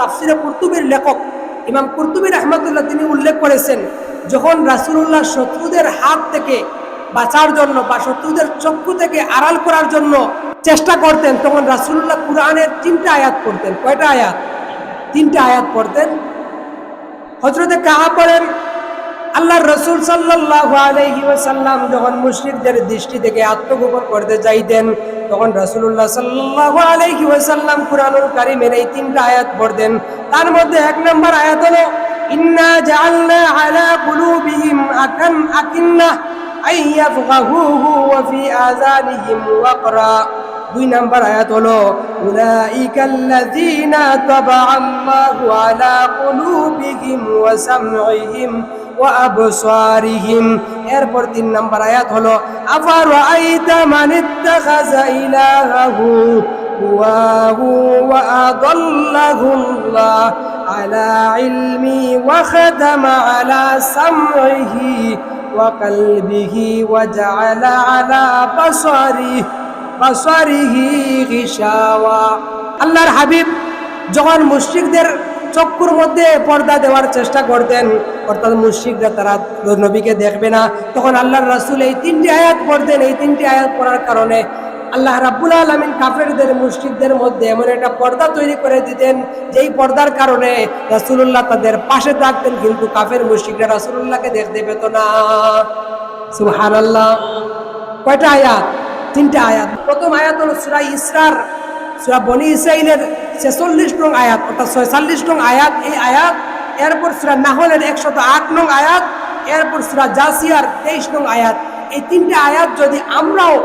তাফসিরে কুরতুবীর লেখক ইমাম কুরতুবী রাহমাতুল্লাহ তিনি উল্লেখ করেছেন, যখন রাসূলুল্লাহ শত্রুদের হাত থেকে বাঁচার জন্য বা শত্রুদের চক্ষু থেকে আড়াল করার জন্য চেষ্টা করতেন, তখন রাসূলুল্লাহ কুরআনের 3টা আয়াত পড়তেন। কয়টা আয়াত? 3টা আয়াত পড়তেন। হযরতে কাআব বলেন, আল্লাহর রাসূল সাল্লাল্লাহু আলাইহি ওয়াসাল্লাম যখন মুশরিকদের দৃষ্টি থেকে আত্মগোপন করতে চাইতেন, তখন রাসূলুল্লাহ সাল্লাল্লাহু আলাইহি ওয়াসাল্লাম কুরআনুল কারীমের এই 3টা আয়াত পড়তেন। তার মধ্যে 1 নম্বর আয়াত হলো ইন্না জাআলনা আলা কুলুবিহিম আকিন্নাহ আইয়াফকাহুহু ওয়া ফি আযানিহিম ওয়াকরা। 2 নম্বর আয়াত হলো উলাইকাল্লাযীনা তাবাআল্লাহু আলা কুলুবিহিম ওয়া সামঈহিম ওয়া আবসারিহিম। এরপর 3 নম্বর আয়াত হলো আফারাআইতা মান ইত্তাখাযা ইলাহাহু ওয়াহু ওয়া আদাল্লাহুল্লাহ আলা ইলমি ওয়া খাতামা আলা সামঈহি ওয়া কলবিহি ওয়া জাআলা আলা বাসারিহি গিশাওয়া। আল্লাহর হাবিব যখন মুশরিকদের চক্ষুর মধ্যে পর্দা দেওয়ার চেষ্টা করতেন, অর্থাৎ মুশরিকরা তারা নবীকে দেখবে না, তখন আল্লাহর রাসূল এই 3টি আয়াত পড়তেন। এই 3টি আয়াত পড়ার কারণে আল্লাহ রাব্বুল আলামিন কাফেরদের মুশরিকদের মধ্যে এমন একটা পর্দা তৈরি করে দিতেন, যেই পর্দার কারণে রাসূলুল্লাহ তাদের পাশে থাকতেন, কিন্তু কাফের মুশরিকরা রাসূলুল্লাহকে দেখতে পেত না। সুবহানাল্লাহ। কয়টা আয়াত? 3টা আয়াত। প্রথম আয়াত হলো সূরা ইসরার, সূরা বনী ইসরাঈলের 46 নং আয়াত, অর্থাৎ 46 নং আয়াত এই আয়াত। এরপর সূরা নাহলের 108 নং আয়াত। এরপর সূরা জাসিয়ার 23 নং আয়াত। এই 3টা আয়াত যদি আমরাও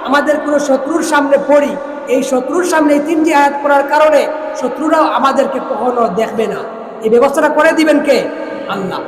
আমাদের কোনো শত্রুর সামনে পড়ি, এই শত্রুর সামনে এই 3টি আয়াত পড়ার কারণে শত্রুরাও আমাদেরকে কখনো দেখবে না। এই ব্যবস্থাটা করে দিবেন কে? আল্লাহ।